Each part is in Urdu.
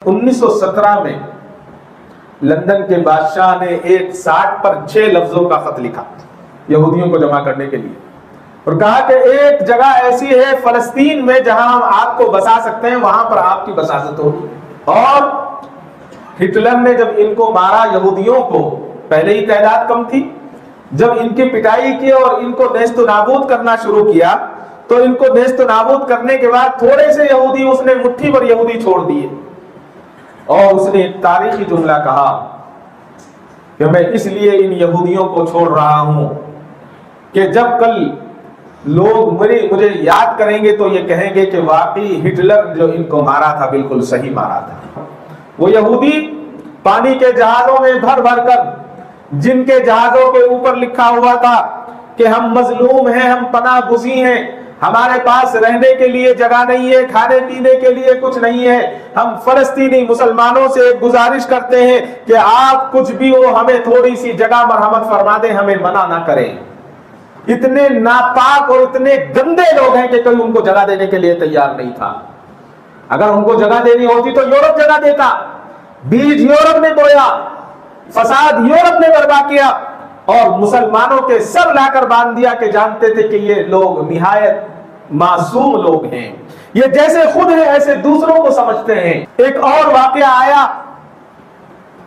1917 میں لندن کے بادشاہ نے ایک 60 پر 6 لفظوں کا خط لکھا یہودیوں کو جمع کرنے کے لیے، اور کہا کہ ایک جگہ ایسی ہے فلسطین میں جہاں ہم آپ کو بسا سکتے ہیں، وہاں پر آپ کی بساست ہوگی۔ اور ہٹلر نے جب ان کو مارا، یہودیوں کو، پہلے ہی تعداد کم تھی، جب ان کی پٹائی کی اور ان کو نیست و نابود کرنا شروع کیا، تو ان کو نیست و نابود کرنے کے بعد تھوڑے سے یہودی اس نے مٹھی پر یہودی چھوڑ دیے، اور اس نے ایک تاریخی جملہ کہا کہ میں اس لیے ان یہودیوں کو چھوڑ رہا ہوں کہ جب کل لوگ مجھے یاد کریں گے تو یہ کہیں گے کہ واقعی ہٹلر جو ان کو مارا تھا بالکل صحیح مارا تھا۔ وہ یہودی پانی کے جہازوں میں بھر بھر کر، جن کے جہازوں کے اوپر لکھا ہوا تھا کہ ہم مظلوم ہیں، ہم پناہ گزین ہیں، ہمارے پاس رہنے کے لیے جگہ نہیں ہے، کھانے پینے کے لیے کچھ نہیں ہے، ہم فلسطینی مسلمانوں سے ایک گزارش کرتے ہیں کہ آپ کچھ بھی ہو ہمیں تھوڑی سی جگہ مرحمت فرما دیں، ہمیں منع نہ کریں۔ اتنے ناپاک اور اتنے گندے لوگ ہیں کہ کوئی ان کو جگہ دینے کے لیے تیار نہیں تھا۔ اگر ان کو جگہ دینی ہوتی تو یورپ جگہ دیتا، بیج یورپ نے بویا، فساد یورپ نے برپا کیا، اور مسلمانوں کے سر لا کر باندھ دیا کہ جانتے تھے کہ یہ لوگ نہایت معصوم لوگ ہیں، یہ جیسے خود ہیں ایسے دوسروں کو سمجھتے ہیں۔ ایک اور واقعہ آیا،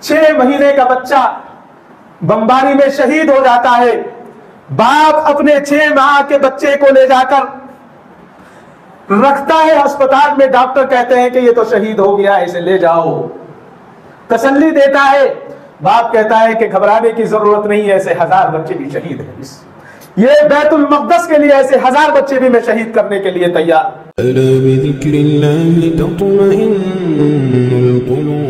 6 مہینے کا بچہ بمباری میں شہید ہو جاتا ہے، باپ اپنے 6 ماہ کے بچے کو لے جا کر رکھتا ہے ہسپتال میں، ڈاکٹر کہتے ہیں کہ یہ تو شہید ہو گیا، اسے لے جاؤ، تسلی دیتا ہے، باپ کہتا ہے کہ گھبرانے کی ضرورت نہیں ہے، ایسے 1000 بچے بھی شہید ہیں، یہ بیت المقدس کے لیے ایسے 1000 بچے بھی میں شہید کرنے کے لیے تیار۔ ألا بذكر الله تطمئن القلوب۔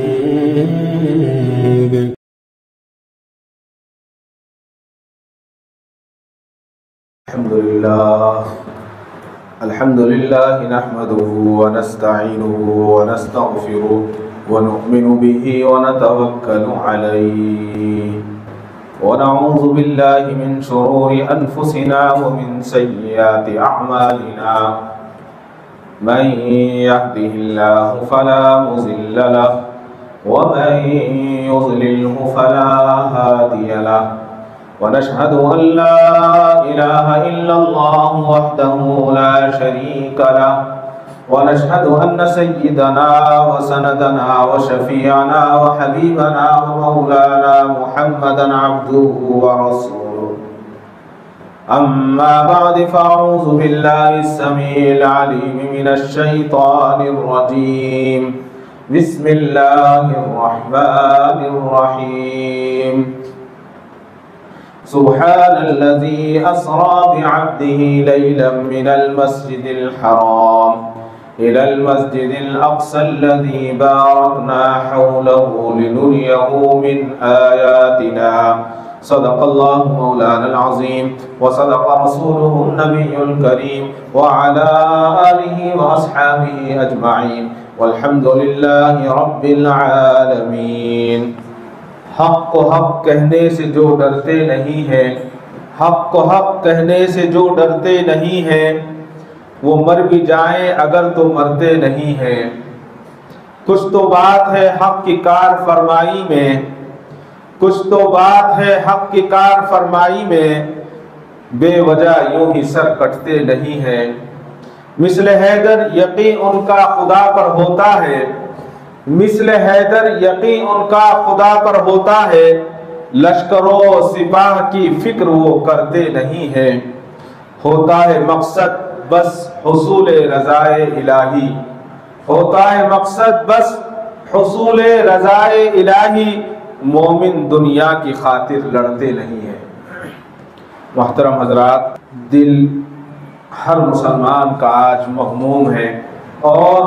الحمد لله نحمده ونستعينه ونستغفره ونؤمن به ونتوكل عليه ونعوذ بالله من شرور أنفسنا ومن سيئات أعمالنا، من يهده الله فلا مضل له ومن يضلله فلا هادي له، ونشهد أن لا إله إلا الله وحده لا شريك له، ونشهد أن سيدنا وسندنا وشفيعنا وحبيبنا ومولانا محمدا عبده ورسوله، أما بعد فأعوذ بالله السميع العليم من الشيطان الرجيم، بسم الله الرحمن الرحيم، سبحان الذي أسرى بعبده ليلا من المسجد الحرام إلى المسجد الأقصى الذي باركنا حوله لنريه من آياتنا، صدق الله مولانا العظيم وصدق رسوله النبي الكريم وعلى آله وأصحابه أجمعين والحمد لله رب العالمين۔ حق کو حق کہنے سے جو ڈرتے نہیں ہیں، حق کو حق کہنے سے جو ڈرتے نہیں ہیں، وہ مر بھی جائیں اگر تو مرتے نہیں ہیں۔ کچھ تو بات ہے حق کی کار فرمائی میں، کچھ تو بات ہے حق کی کار فرمائی میں، بے وجہ یوں ہی سر کٹتے نہیں ہیں۔ مثل حیدر یقین ان کا خدا پر ہوتا ہے، مثل حیدر یقین ان کا خدا پر ہوتا ہے، لشکر و سپاہ کی فکر وہ کرتے نہیں ہیں۔ ہوتا ہے مقصد بس حصول رضائے الہی، ہوتا ہے مقصد بس حصول رضائے الہی، مومن دنیا کی خاطر لڑتے نہیں ہیں۔ محترم حضرات، دل ہر مسلمان کا آج مغموم ہے، اور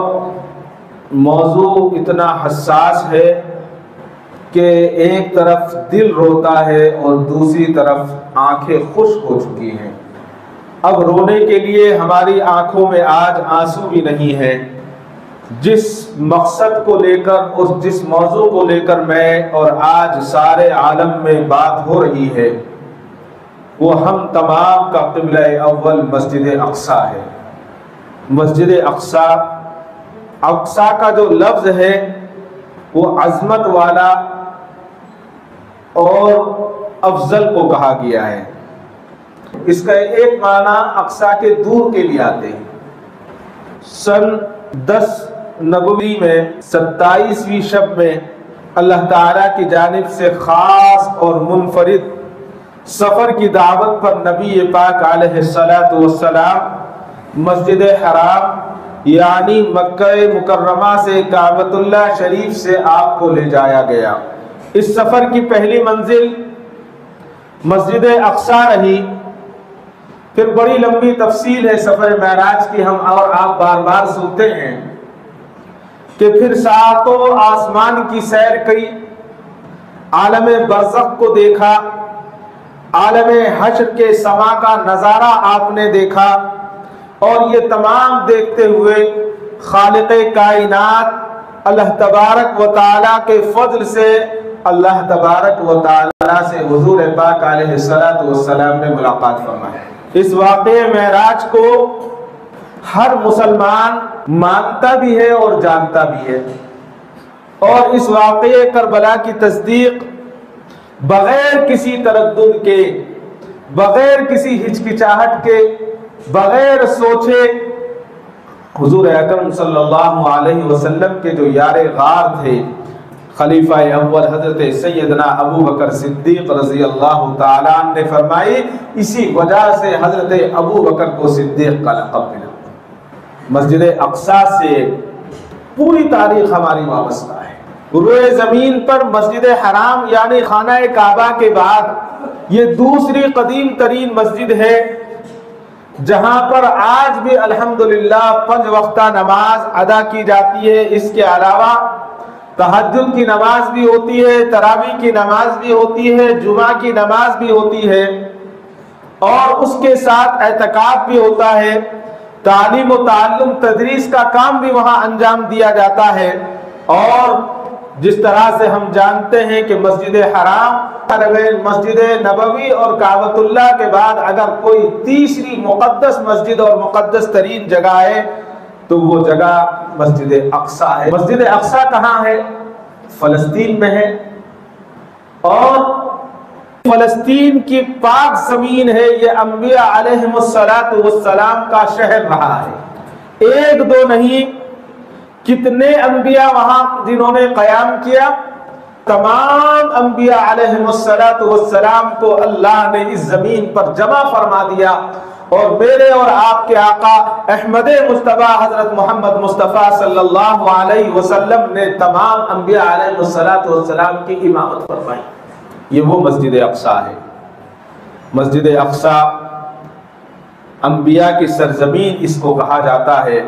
موضوع اتنا حساس ہے کہ ایک طرف دل روتا ہے اور دوسری طرف آنکھیں خشک ہو چکی ہیں۔ اب رونے کے لیے ہماری آنکھوں میں آج آنسو بھی نہیں ہے۔ جس مقصد کو لے کر اور جس موضوع کو لے کر میں اور آج سارے عالم میں بات ہو رہی ہے، وہ ہم تمام کا قبلہ اول مسجد اقصی ہے۔ مسجد اقصی، اقصی کا جو لفظ ہے وہ عظمت والا اور افضل کو کہا گیا ہے۔ اس کا ایک معنی اقصیٰ کے دور کے لیے آتے ہیں۔ سن 10 نبوی میں 27ویں شب میں اللہ تعالیٰ کی جانب سے خاص اور منفرد سفر کی دعوت پر نبی پاک علیہ السلام مسجد حرام یعنی مکہ مکرمہ سے کعبۃ اللہ شریف سے آپ کو لے جایا گیا۔ اس سفر کی پہلی منزل مسجد اقصیٰ رہی۔ پھر بڑی لمبی تفصیل ہے سفر معراج کی، ہم اور آپ بار بار سنتے ہیں کہ پھر ساتوں آسمان کی سیر کی، عالم برزخ کو دیکھا، عالم حشر کے سما کا نظارہ آپ نے دیکھا، اور یہ تمام دیکھتے ہوئے خالق کائنات اللہ تبارک و تعالیٰ کے فضل سے اللہ تبارک و تعالیٰ سے حضور پاک علیہ السلام نے ملاقات فرمائی۔ اس واقعے معراج کو ہر مسلمان مانتا بھی ہے اور جانتا بھی ہے، اور اس واقعے کربلا کی تصدیق بغیر کسی تردد کے، بغیر کسی ہچکچاہٹ کے، بغیر سوچے حضور اکرم صلی اللہ علیہ وسلم کے جو یار غار تھے خلیفہ اول حضرت سیدنا ابو بکر صدیق رضی اللہ تعالیٰ عنہ نے فرمائی، اسی وجہ سے حضرت ابو بکر کو صدیق کا لقب ملا۔ مسجد اقصیٰ سے پوری تاریخ ہماری وابستہ ہے۔ روئے زمین پر مسجد حرام یعنی خانہ کعبہ کے بعد یہ دوسری قدیم ترین مسجد ہے جہاں پر آج بھی الحمدللہ 5 وقتہ نماز ادا کی جاتی ہے۔ اس کے علاوہ تہجد کی نماز بھی ہوتی ہے، تراویح کی نماز بھی ہوتی ہے، جمعہ کی نماز بھی ہوتی ہے، اور اس کے ساتھ اعتکاف بھی ہوتا ہے۔ تعلیم و تعلم تدریس کا کام بھی وہاں انجام دیا جاتا ہے۔ اور جس طرح سے ہم جانتے ہیں کہ مسجد حرام، مسجد نبوی اور کعبۃ اللہ کے بعد اگر کوئی تیسری مقدس مسجد اور مقدس ترین جگہ ہے تو وہ جگہ مسجد اقصیٰ ہے۔ مسجد اقصیٰ کہاں ہے؟ فلسطین میں ہے، اور فلسطین کی پاک زمین ہے۔ یہ انبیاء علیہم السلام کا شہر رہا ہے۔ 1 2 نہیں، کتنے انبیاء وہاں جنہوں نے قیام کیا، تمام انبیاء علیہم السلام کو اللہ نے اس زمین پر جمع فرما دیا، اور میرے اور آپ کے آقا احمد مصطفیٰ حضرت محمد مصطفیٰ صلی اللہ علیہ وسلم نے تمام انبیاء علیہ السلام کی امامت فرمائی۔ یہ وہ مسجد اقصیٰ ہے۔ مسجد اقصیٰ انبیاء کی سرزمین اس کو کہا جاتا ہے،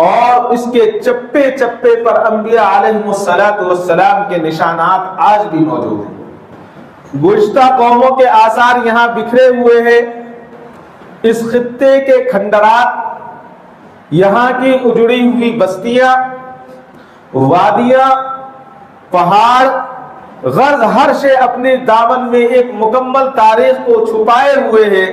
اور اس کے چپے چپے پر انبیاء علیہ السلام کے نشانات آج بھی موجود ہیں۔ گزشتہ قوموں کے آثار یہاں بکھرے ہوئے ہیں۔ اس خطے کے کھنڈرات، یہاں کی اجڑی ہوئی بستیاں، وادیاں، پہاڑ، غرض ہر شے اپنے دامن میں ایک مکمل تاریخ کو چھپائے ہوئے ہیں۔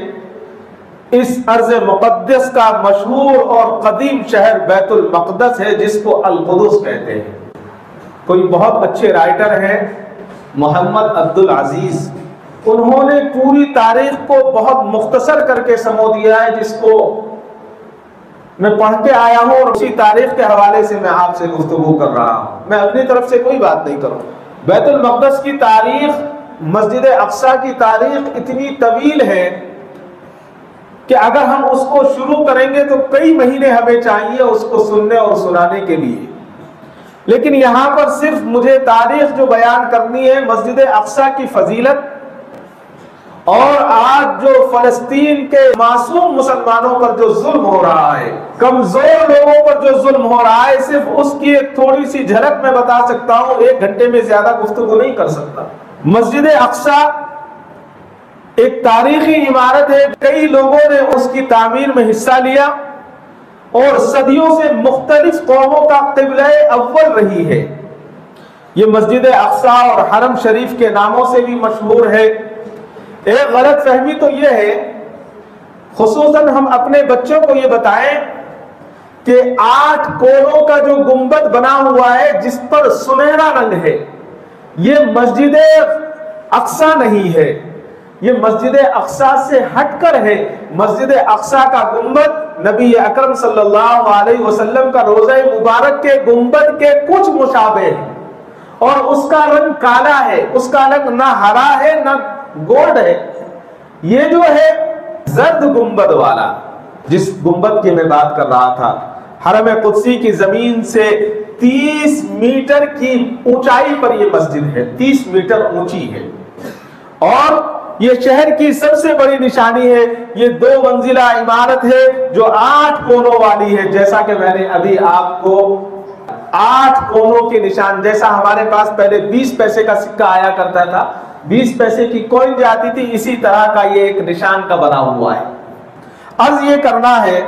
اس ارض مقدس کا مشہور اور قدیم شہر بیت المقدس ہے، جس کو القدس کہتے ہیں۔ کوئی بہت اچھے رائٹر ہیں محمد عبدالعزیز، انہوں نے پوری تاریخ کو بہت مختصر کر کے سمو دیا ہے، جس کو میں پڑھ کے آیا ہوں، اور اسی تاریخ کے حوالے سے میں آپ سے گفتگو کر رہا ہوں۔ میں اپنی طرف سے کوئی بات نہیں کروں۔ بیت المقدس کی تاریخ، مسجد اقصیٰ کی تاریخ اتنی طویل ہے کہ اگر ہم اس کو شروع کریں گے تو کئی مہینے ہمیں چاہیے اس کو سننے اور سنانے کے لیے، لیکن یہاں پر صرف مجھے تاریخ جو بیان کرنی ہے مسجد اقصیٰ کی فضیلت، اور آج جو فلسطین کے معصوم مسلمانوں پر جو ظلم ہو رہا ہے، کمزور لوگوں پر جو ظلم ہو رہا ہے، صرف اس کی ایک تھوڑی سی جھلک میں بتا سکتا ہوں، 1 گھنٹے میں زیادہ گفتگو نہیں کر سکتا۔ مسجد اقصیٰ ایک تاریخی عمارت ہے، کئی لوگوں نے اس کی تعمیر میں حصہ لیا، اور صدیوں سے مختلف قوموں کا قبلہ اول رہی ہے۔ یہ مسجد اقصیٰ اور حرم شریف کے ناموں سے بھی مشہور ہے۔ ایک غلط فہمی تو یہ ہے، خصوصاً ہم اپنے بچوں کو یہ بتائیں کہ 8 کونوں کا جو گنبد بنا ہوا ہے جس پر سنہرا رنگ ہے، یہ مسجد اقصی نہیں ہے، یہ مسجد اقصی سے ہٹ کر ہے۔ مسجد اقصی کا گنبد نبی اکرم صلی اللہ علیہ وسلم کا روضہ مبارک کے گنبد کے کچھ مشابہ ہے، اور اس کا رنگ کالا ہے، اس کا رنگ نہ ہرا ہے نہ گولڈ ہے۔ یہ جو ہے زرد گنبد والا، جس گنبد کی میں بات کر رہا تھا، حرم قدسی کی زمین سے 30 میٹر کی اونچائی پر یہ مسجد ہے، 30 میٹر اونچی ہے، اور یہ شہر کی سب سے بڑی نشانی ہے۔ یہ 2 منزلہ عمارت ہے جو 8 کونوں والی ہے، جیسا کہ میں نے ابھی آپ کو 8 کونوں کے نشان، جیسا ہمارے پاس پہلے 20 پیسے کا سکہ آیا کرتا تھا، 20 پیسے کی کوئن جاتی تھی، اسی طرح کا یہ ایک نشان کا بنا ہوا ہے۔ عرض یہ کرنا ہے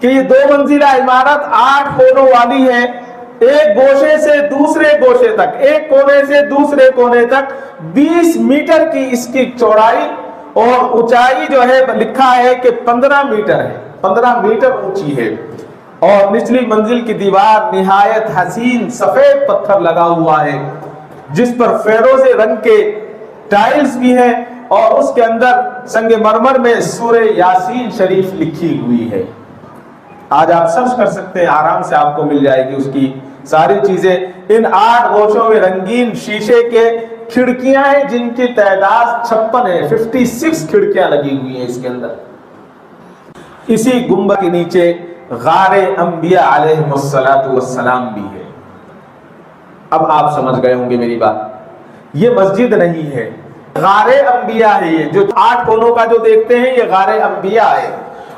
کہ یہ 2 منزلہ عمارت 8 کونوں والی ہے، ایک گوشے سے دوسرے گوشے تک، ایک کونے سے دوسرے کونے تک 20 میٹر کی اس کی چوڑائی، اور اونچائی جو ہے لکھا ہے کہ 15 میٹر ہے، 15 میٹر اونچی ہے، اور نچلی منزل کی دیوار نہایت حسین سفید پتھر لگا ہوا ہے، جس پر فیروزے رنگ کے ٹائلز بھی ہیں، اور اس کے اندر سنگ مرمر میں سورہ یاسین شریف لکھی ہوئی ہے۔ آج آپ سرچ کر سکتے ہیں، آرام سے آپ کو مل جائے گی اس کی ساری چیزیں۔ ان 8 گوشوں میں رنگین شیشے کے کھڑکیاں ہیں جن کی تعداد 56 ہے، 56 کھڑکیاں لگی ہوئی ہیں اس کے اندر۔ اسی گنبد کے نیچے غار انبیاء علیہ السلام بھی ہے۔ اب آپ سمجھ گئے ہوں گے میری بات، یہ مسجد نہیں ہے، غار انبیاء ہے۔ یہ جو 8 کونوں کا جو دیکھتے ہیں یہ غار انبیاء ہے،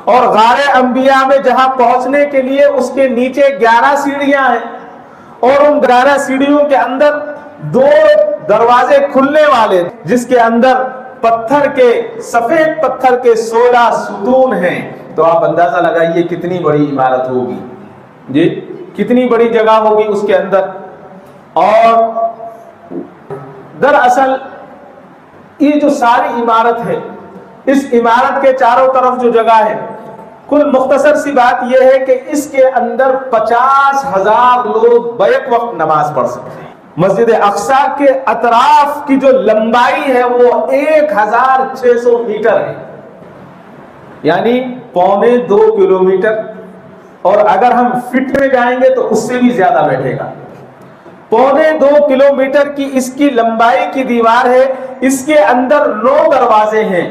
اور غار انبیاء میں جہاں پہنچنے کے لیے اس کے نیچے 11 سیڑھیاں ہیں، اور ان 11 سیڑھیوں کے اندر 2 دروازے کھلنے والے، جس کے اندر پتھر کے، سفید پتھر کے 16 ستون ہیں۔ تو آپ اندازہ لگائیے کتنی بڑی عمارت ہوگی جی، کتنی بڑی جگہ ہوگی اس کے اندر۔ اور دراصل یہ جو ساری عمارت ہے، اس عمارت کے چاروں طرف جو جگہ ہے، کل مختصر سی بات یہ ہے کہ اس کے اندر 50,000 لوگ بیک وقت نماز پڑھ سکتے ہیں۔ مسجد اقصی کے اطراف کی جو لمبائی ہے وہ 1600 میٹر ہے، یعنی 1.25 کلومیٹر، اور اگر ہم فٹ میں جائیں گے تو اس سے بھی زیادہ بیٹھے گا۔ 1.25 کلومیٹر کی اس کی لمبائی کی دیوار ہے، اس کے اندر 9 دروازے ہیں،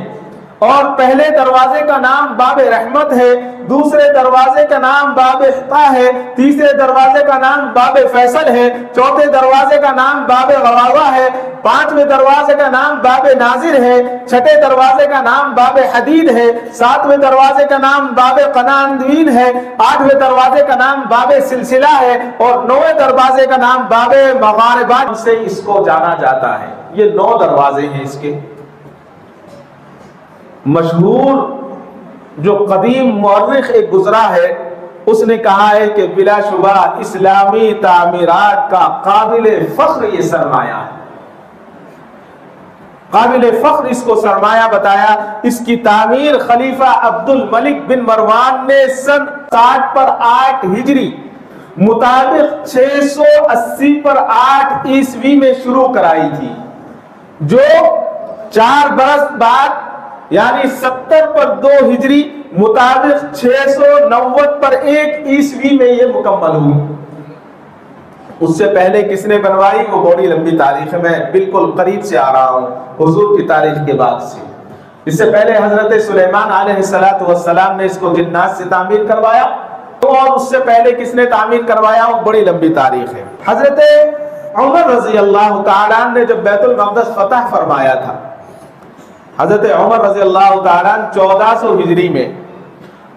اور پہلے دروازے کا نام باب رحمت ہے، دوسرے دروازے کا نام باب عطا ہے، تیسرے دروازے کا نام باب فیصل ہے، چوتھے دروازے کا نام باب غواوہ ہے، 5ویں دروازے کا نام باب ناظر ہے، 6 دروازے کا نام باب حدید ہے، 7ویں دروازے کا نام باب قناندوین ہے، 8ویں دروازے کا نام باب سلسلہ ہے، اور 9ویں دروازے کا نام باب مغاربات سے اس کو جانا جاتا ہے۔ یہ 9 دروازے ہیں اس کے۔ مشہور جو قدیم مورخ ایک گزرا ہے، اس نے کہا ہے کہ بلا شبہ اسلامی تعمیرات کا قابل فخر یہ سرمایہ ہے، قابل فخر اس کو سرمایہ بتایا۔ اس کی تعمیر خلیفہ عبد الملک بن مروان نے سن 60 پر 8 ہجری مطابق 680 پر 8 عیسوی میں شروع کرائی تھی، جو 4 برس بعد یعنی 70 پر 2 ہجری مطابق 690 پر 1 عیسوی میں یہ مکمل ہوئی۔ اس سے پہلے کس نے بنوائی وہ بڑی لمبی تاریخ ہے، میں بالکل قریب سے آ رہا ہوں حضور کی تاریخ کے بعد سے۔ اس سے پہلے حضرت سلیمان علیہ السلام نے اس کو جنات سے تعمیر کروایا، تو اور اس سے پہلے کس نے تعمیر کروایا وہ بڑی لمبی تاریخ ہے۔ حضرت عمر رضی اللہ تعالیٰ نے جب بیت المقدس فتح فرمایا تھا، حضرت عمر رضی اللہ تعالیٰ 1400 ہجری میں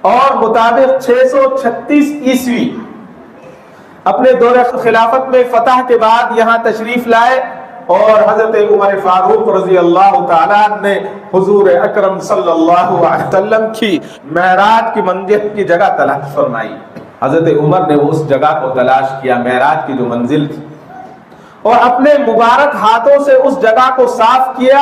اور مطابق 636 عیسوی اپنے دور خلافت میں فتح کے بعد یہاں تشریف لائے، اور حضرت عمر فاروق رضی اللہ تعالیٰ نے حضور اکرم صلی اللہ علیہ وسلم کی معراج کی منزل کی جگہ تلاش فرمائی۔ حضرت عمر نے اس جگہ کو تلاش کیا، معراج کی جو منزل تھی، اور اپنے مبارک ہاتھوں سے اس جگہ کو صاف کیا،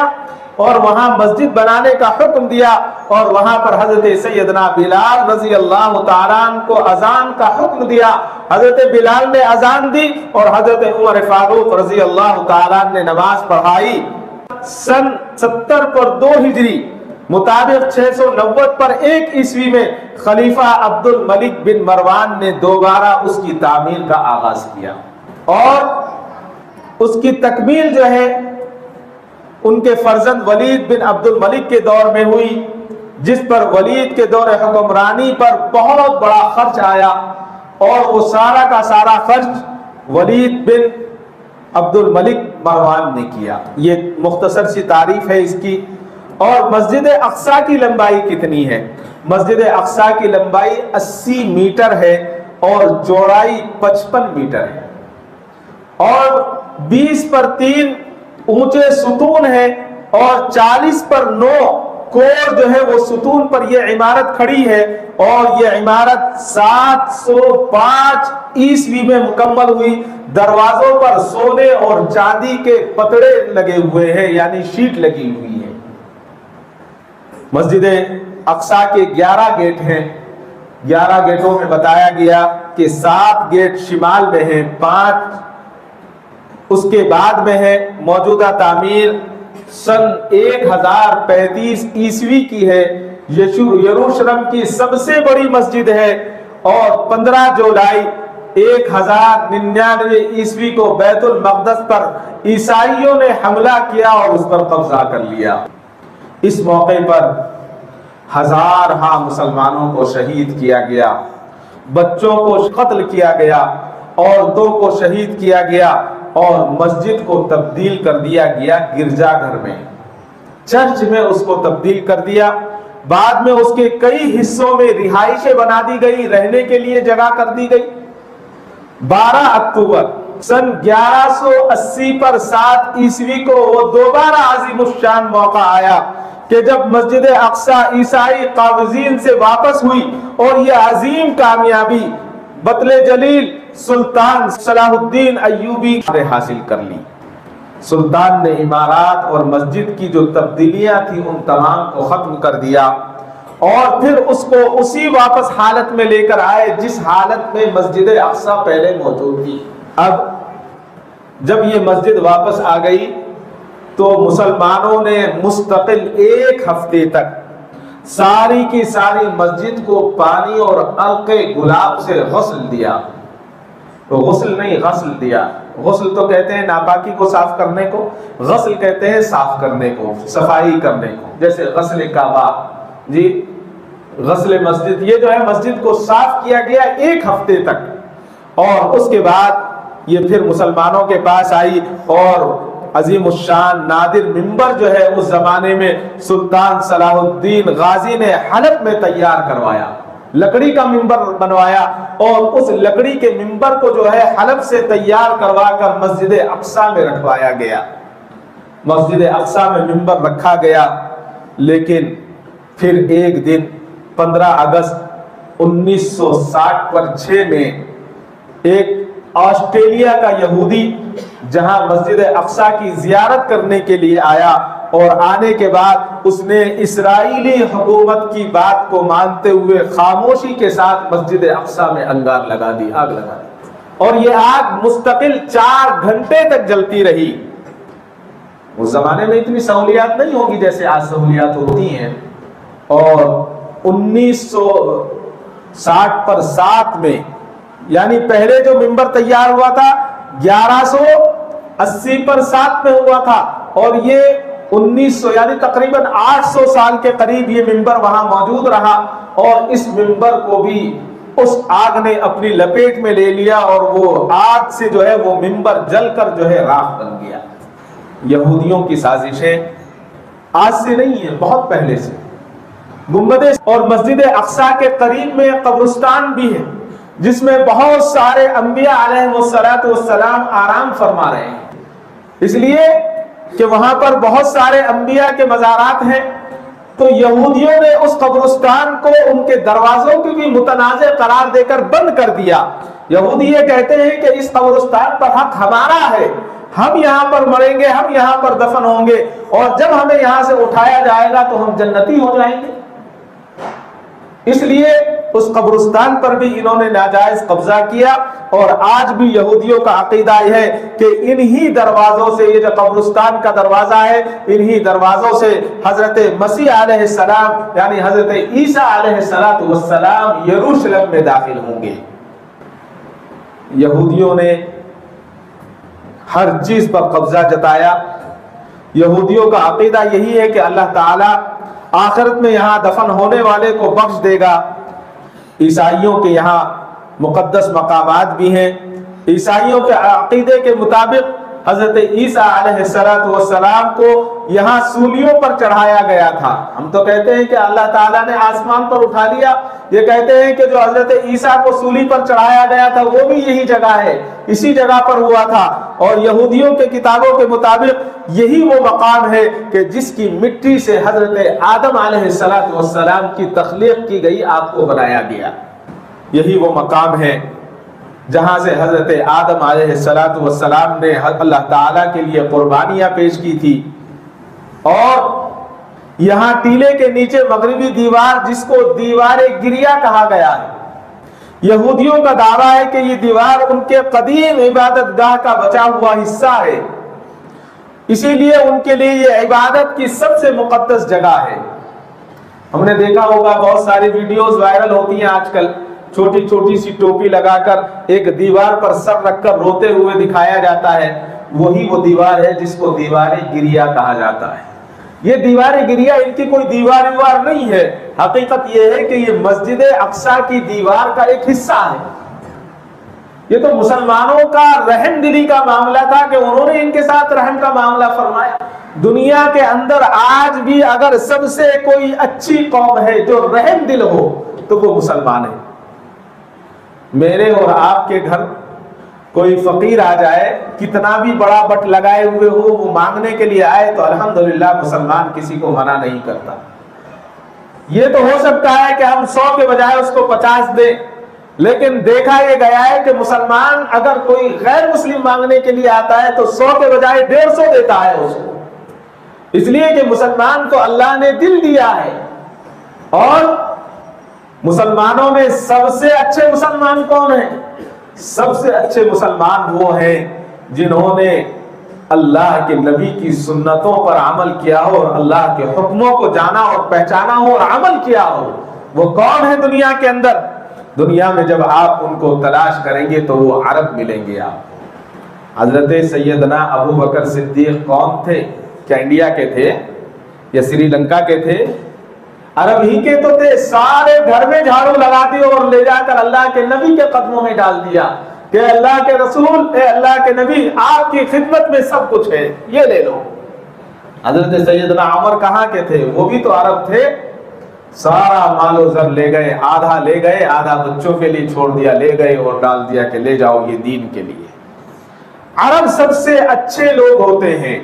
اور وہاں مسجد بنانے کا حکم دیا، اور وہاں پر حضرت سیدنا بلال رضی اللہ تعالیٰ عنہ کو اذان کا حکم دیا۔ حضرت بلال نے اذان دی اور حضرت عمر فاروق رضی اللہ تعالیٰ عنہ نے نماز پڑھائی۔ سن 70 پر 2 ہجری مطابق 690 پر 1 عیسوی میں خلیفہ عبد الملک بن مروان نے دوبارہ اس کی تعمیر کا آغاز کیا، اور اس کی تکمیل جو ہے ان کے فرزند ولید بن عبد الملک کے دور میں ہوئی، جس پر ولید کے دور حکمرانی پر بہت بڑا خرچ آیا، اور وہ سارا کا سارا خرچ ولید بن عبد الملک مروان نے کیا۔ یہ مختصر سی تعریف ہے اس کی۔ اور مسجد اقصی کی لمبائی کتنی ہے؟ مسجد اقصی کی لمبائی 80 میٹر ہے اور چوڑائی 55 میٹر ہے، اور 20 پر 3 اونچے ستون ہیں، اور 40 پر 9 کور جو ہے وہ ستون پر یہ عمارت کھڑی ہے، اور یہ عمارت 705 عیسوی میں مکمل ہوئی۔ دروازوں پر سونے اور چاندی کے پتڑے لگے ہوئے ہیں، یعنی شیٹ لگی ہوئی ہے۔ مسجد اقصی کے 11 گیٹ ہیں، 11 گیٹوں میں بتایا گیا کہ 7 گیٹ شمال میں ہیں، 5 اس کے بعد میں ہے۔ موجودہ تعمیر سن 1035 عیسوی کی ہے۔ یروشلم کی سب سے بڑی مسجد ہے، اور 15 جولائی 1099 عیسوی کو بیت المقدس پر عیسائیوں نے حملہ کیا اور اس پر قبضہ کر لیا۔ اس موقع پر ہزارہا مسلمانوں کو شہید کیا گیا، بچوں کو قتل کیا گیا، عورتوں کو شہید کیا گیا، اور مسجد کو تبدیل کر دیا گیا گرجا گھر میں، چرچ میں اس کو تبدیل کر دیا۔ بعد میں اس کے کئی حصوں میں رہائشیں بنا دی گئی، رہنے کے لیے جگہ کر دی گئی۔ 12 اکتوبر سن 1180 پر 7 عیسوی کو وہ دوبارہ عظیم الشان موقع آیا کہ جب مسجد اقصی عیسائی قابضین سے واپس ہوئی، اور یہ عظیم کامیابی بطل جلیل سلطان صلاح الدین ایوبی نے حاصل کر لی۔ سلطان نے عمارات اور مسجد کی جو تبدیلیاں تھیں ان تمام کو ختم کر دیا، اور پھر اس کو اسی واپس حالت میں لے کر آئے جس حالت میں مسجد اقصی پہلے موجود تھی۔ اب جب یہ مسجد واپس آ گئی تو مسلمانوں نے مستقل 1 ہفتے تک ساری کی ساری مسجد کو پانی اور عرق گلاب سے غسل دیا۔ تو غسل نہیں، غسل دیا۔ غسل تو کہتے ہیں ناپاکی کو صاف کرنے کو، غسل کہتے ہیں صاف کرنے کو، صفائی کرنے کو، جیسے غسل کعبہ، جی غسل مسجد، یہ جو ہے مسجد کو صاف کیا گیا 1 ہفتے تک، اور اس کے بعد یہ پھر مسلمانوں کے پاس آئی، اور عظیم الشان نادر منبر جو ہے اس زمانے میں سلطان صلاح الدین غازی نے حلب میں تیار کروایا، لکڑی کا منبر بنوایا، اور اس لکڑی کے منبر کو جو ہے حلب سے تیار کروا کر مسجد اقصی میں رکھوایا گیا۔ مسجد اقصی میں منبر رکھا گیا، لیکن پھر ایک دن 15 اگست 1960 پر 6 میں ایک آسٹریلیا کا یہودی جہاں مسجد اقصی کی زیارت کرنے کے لیے آیا، اور آنے کے بعد اس نے اسرائیلی حکومت کی بات کو مانتے ہوئے خاموشی کے ساتھ مسجد اقصی میں انگار لگا دی، آگ لگا دی، اور یہ آگ مستقل 4 گھنٹے تک جلتی رہی۔ اس زمانے میں اتنی سہولیات نہیں ہوگی جیسے آج سہولیات ہوتی ہیں، اور 1960 پر 7 میں، یعنی پہلے جو منبر تیار ہوا تھا 1180 پر 7 میں ہوا تھا، اور یہ 1900 یعنی تقریباً 800 سال کے قریب یہ منبر وہاں موجود رہا، اور اس منبر کو بھی اس آگ نے اپنی لپیٹ میں لے لیا، اور وہ آگ سے جو ہے وہ منبر جل کر جو ہے راکھ بن گیا۔ یہودیوں کی سازشیں آج سے نہیں ہیں، بہت پہلے سے۔ گنبد اور مسجد اقصی کے قریب میں قبرستان بھی ہے، جس میں بہت سارے انبیاء علیہ السلام آرام فرما رہے ہیں، اس لیے کہ وہاں پر بہت سارے انبیاء کے مزارات ہیں۔ تو یہودیوں نے اس قبرستان کو ان کے دروازوں کی بھی متنازع قرار دے کر بند کر دیا، یہودی یہ کہتے ہیں کہ اس قبرستان پر حق ہمارا ہے، ہم یہاں پر مریں گے، ہم یہاں پر دفن ہوں گے، اور جب ہمیں یہاں سے اٹھایا جائے گا تو ہم جنتی ہو جائیں گے۔ اس لیے اس قبرستان پر بھی انہوں نے ناجائز قبضہ کیا، اور آج بھی یہودیوں کا عقیدہ یہ ہے کہ انہی دروازوں سے، یہ جو قبرستان کا دروازہ ہے، انہی دروازوں سے حضرت مسیح علیہ السلام یعنی حضرت عیسیٰ علیہ السلام یروشلم میں داخل ہوں گے۔ یہودیوں نے ہر چیز پر قبضہ جتایا۔ یہودیوں کا عقیدہ یہی ہے کہ اللہ تعالیٰ آخرت میں یہاں دفن ہونے والے کو بخش دے گا۔ عیسائیوں کے یہاں مقدس مقامات بھی ہیں۔ عیسائیوں کے عقیدے کے مطابق حضرت عیسیٰ علیہ السلام کو یہاں سولیوں پر چڑھایا گیا تھا۔ ہم تو کہتے ہیں کہ اللہ تعالیٰ نے آسمان پر اٹھا لیا، یہ کہتے ہیں کہ جو حضرت عیسیٰ کو سولی پر چڑھایا گیا تھا وہ بھی یہی جگہ ہے، اسی جگہ پر ہوا تھا۔ اور یہودیوں کے کتابوں کے مطابق یہی وہ مقام ہے کہ جس کی مٹی سے حضرت آدم علیہ السلام کی تخلیق کی گئی، آپ کو بنایا گیا۔ یہی وہ مقام ہے جہاں سے حضرت آدم علیہ السلام نے اللہ تعالیٰ کے لیے قربانیاں پیش کی تھی۔ اور یہاں ٹیلے کے نیچے مغربی دیوار، جس کو دیوار گریا کہا گیا ہے، یہودیوں کا دعویٰ ہے کہ یہ دیوار ان کے قدیم عبادت گاہ کا بچا ہوا حصہ ہے، اسی لیے ان کے لیے یہ عبادت کی سب سے مقدس جگہ ہے۔ ہم نے دیکھا ہوگا بہت ساری ویڈیوز وائرل ہوتی ہیں آج کل، چھوٹی چھوٹی سی ٹوپی لگا کر ایک دیوار پر سر رکھ کر روتے ہوئے دکھایا جاتا ہے، وہی وہ دیوار ہے جس کو دیوار گریا کہا جاتا ہے۔ یہ دیوار گریا ان کی کوئی دیوار نہیں ہے، حقیقت یہ ہے کہ یہ مسجد اقصیٰ کی دیوار کا ایک حصہ ہے۔ یہ تو مسلمانوں کا رحم دلی کا معاملہ تھا کہ انہوں نے ان کے ساتھ رحم کا معاملہ فرمایا۔ دنیا کے اندر آج بھی اگر سب سے کوئی اچھی قوم ہے جو رحم دل ہو تو وہ مسلمان ہے۔ میرے اور آپ کے گھر کوئی فقیر آ جائے، کتنا بھی بڑا بٹ لگائے ہوئے ہو، وہ مانگنے کے لیے آئے تو الحمدللہ مسلمان کسی کو منع نہیں کرتا۔ یہ تو ہو سکتا ہے کہ ہم 100 کے بجائے اس کو 50 دیں، لیکن دیکھا یہ گیا ہے کہ مسلمان اگر کوئی غیر مسلم مانگنے کے لیے آتا ہے تو 100 کے بجائے 150 دیتا ہے اس کو، اس لیے کہ مسلمان کو اللہ نے دل دیا ہے۔ اور مسلمانوں میں سب سے اچھے مسلمان کون ہیں؟ سب سے اچھے مسلمان وہ ہیں جنہوں نے اللہ کے نبی کی سنتوں پر عمل کیا ہو اور اللہ کے حکموں کو جانا اور پہچانا ہو اور عمل کیا ہو۔ وہ کون ہے دنیا کے اندر؟ دنیا میں جب آپ ان کو تلاش کریں گے تو وہ عرب ملیں گے آپ۔ حضرت سیدنا ابو بکر صدیق کون تھے؟ کیا انڈیا کے تھے یا سری لنکا کے تھے؟ عرب ہی کے تو تھے۔ سارے گھر میں جھاڑو لگا دی اور لے جا کر اللہ کے نبی کے قدموں میں ڈال دیا کہ اللہ کے رسول، اے اللہ کے نبی، آپ کی خدمت میں سب کچھ ہے، یہ لے لو۔ حضرت سیدنا عمر کہاں کے تھے؟ وہ بھی تو عرب تھے۔ سارا مال و زر لے گئے، آدھا لے گئے، آدھا بچوں کے لیے چھوڑ دیا، لے گئے اور ڈال دیا کہ لے جاؤ یہ دین کے لیے۔ عرب سب سے اچھے لوگ ہوتے ہیں۔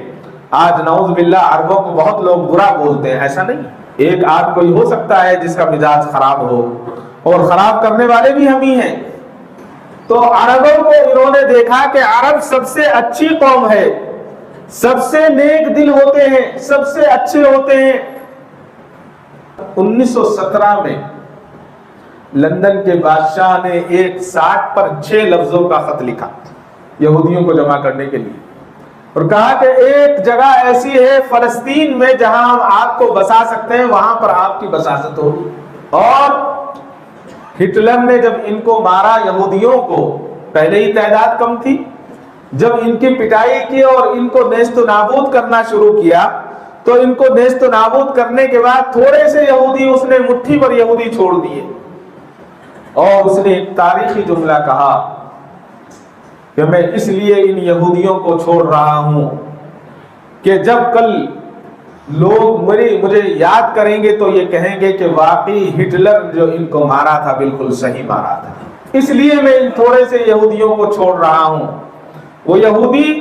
آج نعوذ باللہ عربوں کو بہت لوگ برا بولتے ہیں، ایسا نہیں، ایک آدھ کوئی ہو سکتا ہے جس کا مزاج خراب ہو، اور خراب کرنے والے بھی ہم ہی ہیں۔ تو عربوں کو انہوں نے دیکھا کہ عرب سب سے اچھی قوم ہے، سب سے نیک دل ہوتے ہیں، سب سے اچھے ہوتے ہیں۔ 1917 میں لندن کے بادشاہ نے ایک 60 پر 6 لفظوں کا خط لکھا یہودیوں کو جمع کرنے کے لیے، اور کہا کہ ایک جگہ ایسی ہے فلسطین میں جہاں ہم آپ کو بسا سکتے ہیں، وہاں پر آپ کی بساست ہوگی۔ اور ہٹلر نے جب ان کو مارا، یہودیوں کو، پہلے ہی تعداد کم تھی، جب ان کی پٹائی کی اور ان کو نیست و نابود کرنا شروع کیا، تو ان کو نیست و نابود کرنے کے بعد تھوڑے سے یہودی اس نے مٹھی پر یہودی چھوڑ دیے، اور اس نے ایک تاریخی جملہ کہا کہ میں اس لیے ان یہودیوں کو چھوڑ رہا ہوں کہ جب کل لوگ مجھے یاد کریں گے تو یہ کہیں گے کہ واقعی ہٹلر جو ان کو مارا تھا بالکل صحیح مارا تھا، اس لیے میں ان تھوڑے سے یہودیوں کو چھوڑ رہا ہوں۔ وہ یہودی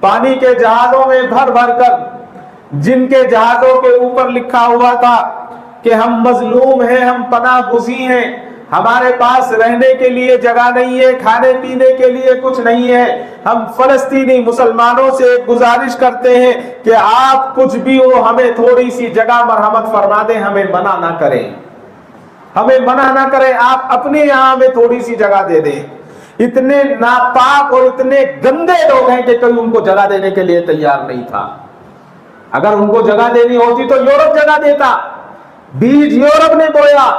پانی کے جہازوں میں بھر بھر کر، جن کے جہازوں کے اوپر لکھا ہوا تھا کہ ہم مظلوم ہیں، ہم پناہ گزین ہیں، ہمارے پاس رہنے کے لیے جگہ نہیں ہے، کھانے پینے کے لیے کچھ نہیں ہے، ہم فلسطینی مسلمانوں سے گزارش کرتے ہیں کہ آپ کچھ بھی ہو ہمیں تھوڑی سی جگہ مرحمت فرما دیں، ہمیں منع نہ کریں، ہمیں منع نہ کریں، آپ اپنے یہاں ہمیں تھوڑی سی جگہ دے دیں۔ اتنے ناپاک اور اتنے گندے لوگ ہیں کہ کوئی ان کو جگہ دینے کے لیے تیار نہیں تھا۔ اگر ان کو جگہ دینی ہوتی تو یورپ جگہ دیتا، بیج یورپ نے بویا،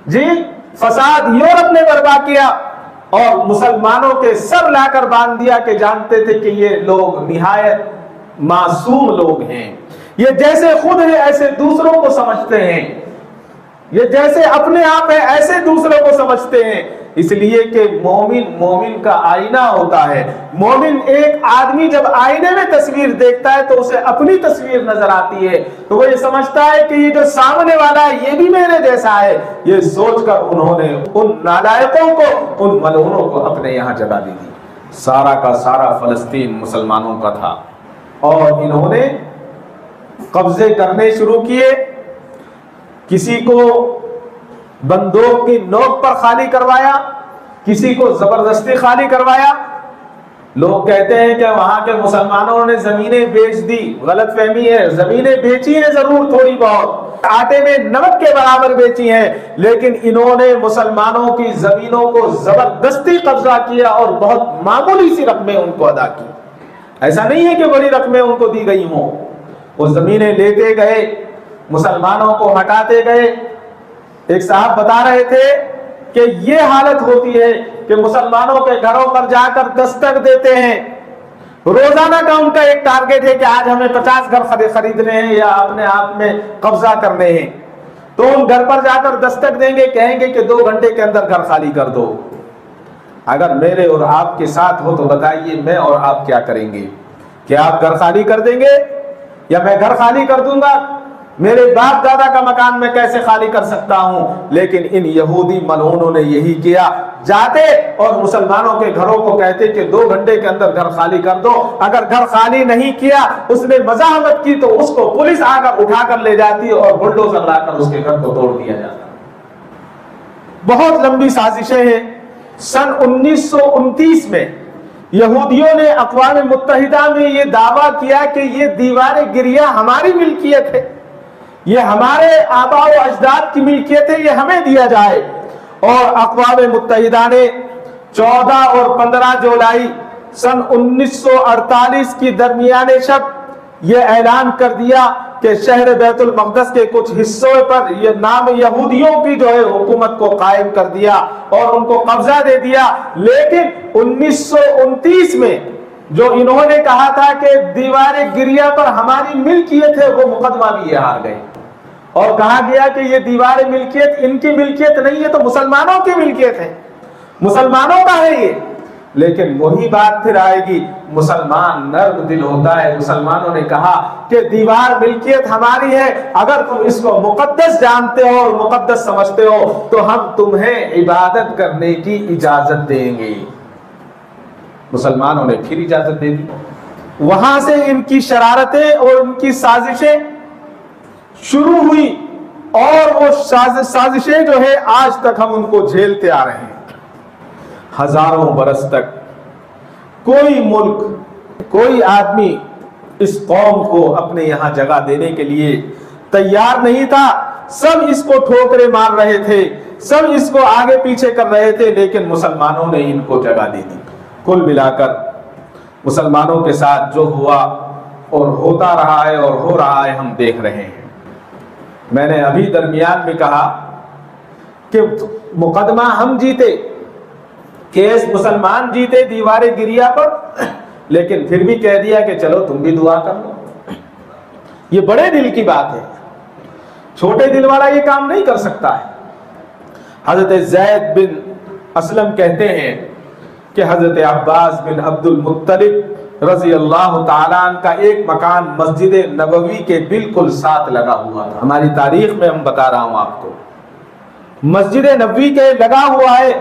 جی فساد یورپ نے برپا کیا، اور مسلمانوں کے سر لا کر باندھ دیا کہ جانتے تھے کہ یہ لوگ نہایت معصوم لوگ ہیں، یہ جیسے خود ہیں ایسے دوسروں کو سمجھتے ہیں، یہ جیسے اپنے آپ ہیں ایسے دوسروں کو سمجھتے ہیں۔ اس لیے کہ مومن کا آئینہ ہوتا ہے، مومن ایک آدمی جب آئینے میں تصویر دیکھتا ہے تو اسے اپنی تصویر نظر آتی ہے، تو وہ یہ سمجھتا ہے کہ یہ جو سامنے والا ہے یہ بھی میرے جیسا ہے، یہ سوچ کر انہوں نے ان نالائقوں کو، ان ملعونوں کو اپنے یہاں جگہ دی دی۔ سارا کا سارا فلسطین مسلمانوں کا تھا، اور انہوں نے قبضے کرنے شروع کیے، کسی کو بندوق کی نوک پر خالی کروایا، کسی کو زبردستی خالی کروایا۔ لوگ کہتے ہیں کہ وہاں کے مسلمانوں نے زمینیں بیچ دی، غلط فہمی ہے، زمینیں بیچی ہیں ضرور تھوڑی بہت، آٹے میں نمک کے برابر بیچی ہیں، لیکن انہوں نے مسلمانوں کی زمینوں کو زبردستی قبضہ کیا اور بہت معمولی سی رقمیں ان کو ادا کی۔ ایسا نہیں ہے کہ بڑی رقمیں ان کو دی گئی ہوں، وہ زمینیں لیتے گئے، مسلمانوں کو ہٹاتے گئے۔ ایک صاحب بتا رہے تھے کہ یہ حالت ہوتی ہے کہ مسلمانوں کے گھروں پر جا کر دستک دیتے ہیں، روزانہ کا ان کا ایک ٹارگٹ ہے کہ آج ہمیں 50 گھر خریدنے ہیں یا اپنے آپ میں قبضہ کرنے ہیں، تو ان گھر پر جا کر دستک دیں گے، کہیں گے کہ 2 گھنٹے کے اندر گھر خالی کر دو۔ اگر میرے اور آپ کے ساتھ ہو تو بتائیے میں اور آپ کیا کریں گے؟ کیا آپ گھر خالی کر دیں گے یا میں گھر خالی کر دوں گا؟ میرے باپ دادا کا مکان میں کیسے خالی کر سکتا ہوں؟ لیکن ان یہودی ملعونوں نے یہی کیا، جاتے اور مسلمانوں کے گھروں کو کہتے کہ 2 گھنٹے کے اندر گھر خالی کر دو۔ اگر گھر خالی نہیں کیا، اس نے مزاحمت کی، تو اس کو پولیس آ کر اٹھا کر لے جاتی اور بلڈوزر لا کر اس کے گھر کو توڑ دیا جاتا۔ بہت لمبی سازشیں ہیں۔ سن 1929 میں یہودیوں نے اقوام متحدہ میں یہ دعویٰ کیا کہ یہ دیوار گریہ ہماری ملکیت ہے، یہ ہمارے آباء و اجداد کی ملکیت ہے، یہ ہمیں دیا جائے۔ اور اقوام متحدہ نے 14 اور 15 جولائی سن 1948 کی درمیانے شب یہ اعلان کر دیا کہ شہر بیت المقدس کے کچھ حصوں پر یہ نام یہودیوں کی جو ہے حکومت کو قائم کر دیا اور ان کو قبضہ دے دیا۔ لیکن 1929 میں جو انہوں نے کہا تھا کہ دیوار گریہ پر ہماری ملکیت ہے، وہ مقدمہ بھی یہ ہار گئے، اور کہا گیا کہ یہ دیوار ملکیت ان کی ملکیت نہیں ہے، تو مسلمانوں کی ملکیت ہے، مسلمانوں کا ہے یہ۔ لیکن وہی بات پھر آئے گی، مسلمان نرم دل ہوتا ہے، مسلمانوں نے کہا کہ دیوار ملکیت ہماری ہے، اگر تم اس کو مقدس جانتے ہو اور مقدس سمجھتے ہو تو ہم تمہیں عبادت کرنے کی اجازت دیں گے۔ مسلمانوں نے پھر اجازت دے دی۔ وہاں سے ان کی شرارتیں اور ان کی سازشیں شروع ہوئی، اور وہ سازشیں جو ہے آج تک ہم ان کو جھیلتے آ رہے ہیں۔ ہزاروں برس تک کوئی ملک، کوئی آدمی اس قوم کو اپنے یہاں جگہ دینے کے لیے تیار نہیں تھا، سب اس کو ٹھوکرے مار رہے تھے، سب اس کو آگے پیچھے کر رہے تھے، لیکن مسلمانوں نے ان کو جگہ دے دی۔ کل ملا کر مسلمانوں کے ساتھ جو ہوا اور ہوتا رہا ہے اور ہو رہا ہے ہم دیکھ رہے ہیں۔ میں نے ابھی درمیان میں کہا کہ مقدمہ ہم جیتے، کیس مسلمان جیتے دیوار گریہ پر، لیکن پھر بھی کہہ دیا کہ چلو تم بھی دعا کر لو۔ یہ بڑے دل کی بات ہے، چھوٹے دل والا یہ کام نہیں کر سکتا ہے۔ حضرت زید بن اسلم کہتے ہیں کہ حضرت عباس بن عبد المطلب رضی اللہ تعالیٰ عنہ کا ایک مکان مسجد نبوی کے بالکل ساتھ لگا ہوا تھا۔ ہماری تاریخ میں ہم بتا رہا ہوں آپ کو، مسجد نبوی کے لگا ہوا ہے۔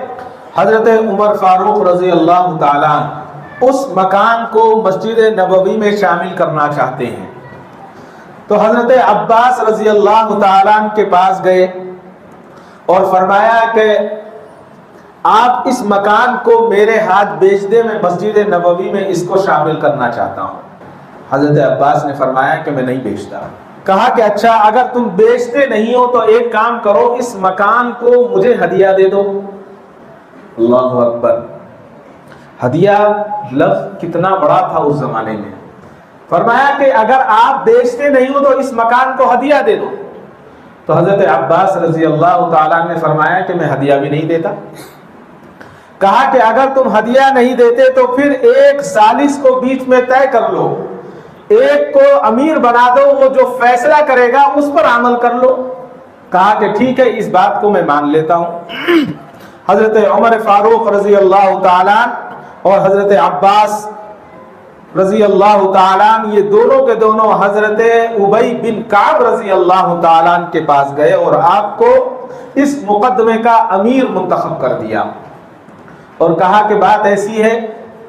حضرت عمر فاروق رضی اللہ تعالیٰ عنہ اس مکان کو مسجد نبوی میں شامل کرنا چاہتے ہیں، تو حضرت عباس رضی اللہ تعالیٰ عنہ کے پاس گئے اور فرمایا کہ آپ اس مکان کو میرے ہاتھ بیچ دیں، میں مسجد نبوی میں اس کو شامل کرنا چاہتا ہوں۔ حضرت عباس نے فرمایا کہ میں نہیں بیچتا۔ کہا کہ اچھا اگر تم بیچتے نہیں ہو تو ایک کام کرو، اس مکان کو مجھے ہدیہ دے دو۔ اللہ اکبر! ہدیہ لفظ کتنا بڑا تھا اس زمانے میں۔ فرمایا کہ اگر آپ بیچتے نہیں ہو تو اس مکان کو ہدیہ دے دو۔ تو حضرت عباس رضی اللہ تعالیٰ نے فرمایا کہ میں ہدیہ بھی نہیں دیتا۔ کہا کہ اگر تم ہدیہ نہیں دیتے تو پھر ایک ثالث کو بیچ میں طے کر لو، ایک کو امیر بنا دو، وہ جو فیصلہ کرے گا اس پر عمل کر لو۔ کہا کہ ٹھیک ہے، اس بات کو میں مان لیتا ہوں۔ حضرت عمر فاروق رضی اللہ تعالیٰ اور حضرت عباس رضی اللہ تعالیٰ یہ دونوں کے دونوں حضرت ابی بن کعب رضی اللہ تعالیٰ کے پاس گئے اور آپ کو اس مقدمے کا امیر منتخب کر دیا اور کہا کہ بات ایسی ہے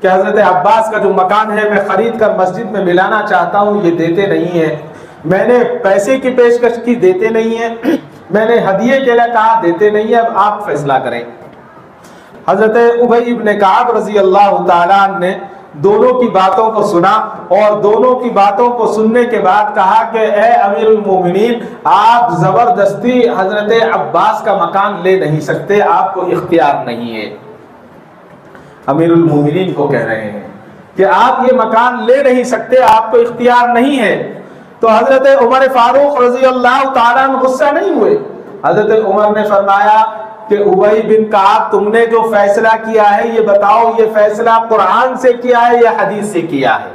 کہ حضرت عباس کا جو مکان ہے میں خرید کر مسجد میں ملانا چاہتا ہوں، یہ دیتے نہیں ہیں۔ میں نے پیسے کی پیشکش کی، دیتے نہیں ہیں۔ میں نے ہدیے کے لیے کہا، دیتے نہیں ہیں۔ اب آپ فیصلہ کریں۔ حضرت ابی بن کعب رضی اللہ تعالیٰ نے دونوں کی باتوں کو سنا اور دونوں کی باتوں کو سننے کے بعد کہا کہ اے امیر المومنین، آپ زبردستی حضرت عباس کا مکان لے نہیں سکتے، آپ کو اختیار نہیں ہے۔ امیر المومنین کو کہہ رہے ہیں کہ آپ یہ مکان لے نہیں سکتے، آپ کو اختیار نہیں ہے۔ تو حضرت عمر فاروق رضی اللہ تعالیٰ عنہ غصہ نہیں ہوئے۔ حضرت عمر نے فرمایا کہ ابی بن کعب، تم نے جو فیصلہ کیا ہے یہ بتاؤ، یہ فیصلہ قرآن سے کیا ہے یا حدیث سے کیا ہے؟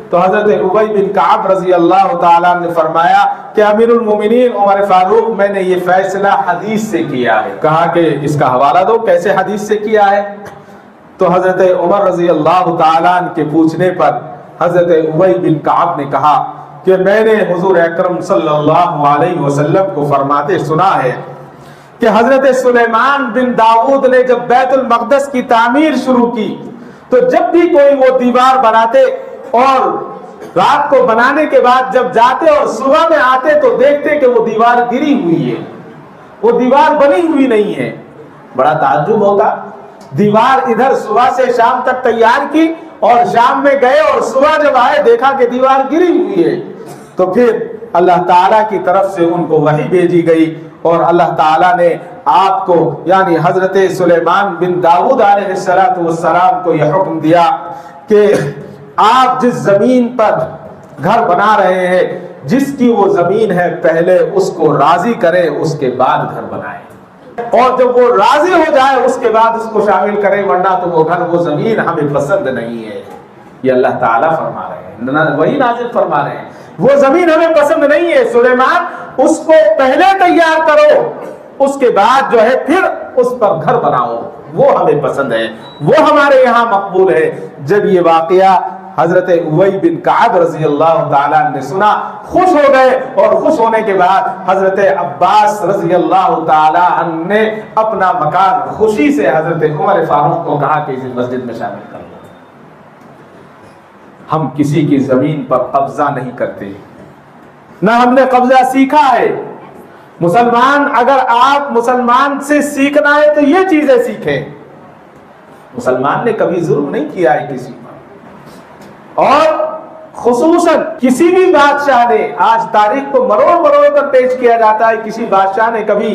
تو حضرت ابی بن کعب رضی اللہ تعالیٰ نے فرمایا کہ امیر المومنین عمر فاروق، میں نے یہ فیصلہ حدیث سے کیا ہے۔ کہا کہ اس کا حوالہ دو، کیسے حدیث سے کیا ہے؟ تو حضرت عمر رضی اللہ تعالیٰ عنہ کے پوچھنے پر حضرت ابی بن کعب نے کہا کہ میں نے حضور اکرم صلی اللہ علیہ وسلم کو فرماتے سنا ہے کہ حضرت سلیمان بن داؤد نے جب بیت المقدس کی تعمیر شروع کی تو جب بھی کوئی وہ دیوار بناتے اور رات کو بنانے کے بعد جب جاتے اور صبح میں آتے تو دیکھتے کہ وہ دیوار گری ہوئی ہے، وہ دیوار بنی ہوئی نہیں ہے۔ بڑا تعجب ہوتا، دیوار ادھر صبح سے شام تک تیار کی اور شام میں گئے اور صبح جب آئے دیکھا کہ دیوار گری ہوئی ہے۔ تو پھر اللہ تعالیٰ کی طرف سے ان کو وحی بھیجی گئی اور اللہ تعالیٰ نے آپ کو یعنی حضرت سلیمان بن داؤد علیہ السلام کو یہ حکم دیا کہ آپ جس زمین پر گھر بنا رہے ہیں، جس کی وہ زمین ہے، پہلے اس کو راضی کرے، اس کے بعد گھر بنائے، اور جب وہ راضی ہو جائے اس کے بعد اس کو شامل کرے، ورنہ تو وہ گھر وہ زمین ہمیں پسند نہیں ہے۔ یہ اللہ تعالیٰ فرما رہے ہیں، وہی نازل فرما رہے ہیں، وہ زمین ہمیں پسند نہیں ہے، سلیمان اس کو پہلے تیار کرو، اس کے بعد جو ہے پھر اس پر گھر بناؤ، وہ ہمیں پسند ہے، وہ ہمارے یہاں مقبول ہے۔ جب یہ واقعہ حضرت ابی بن کعب رضی اللہ تعالیٰ نے سنا، خوش ہو گئے، اور خوش ہونے کے بعد حضرت عباس رضی اللہ تعالیٰ عنہ نے اپنا مکان خوشی سے حضرت عمر فاروق کو کہا کہ اس مسجد میں شامل کر لو۔ ہم کسی کی زمین پر قبضہ نہیں کرتے، نہ ہم نے قبضہ سیکھا ہے۔ مسلمان، اگر آپ مسلمان سے سیکھنا ہے تو یہ چیزیں سیکھیں۔ مسلمان نے کبھی ظلم نہیں کیا ہے کسی پر، اور خصوصاً کسی بھی بادشاہ نے، آج تاریخ کو مروڑ مروڑ کر پیش کیا جاتا ہے، کسی بادشاہ نے کبھی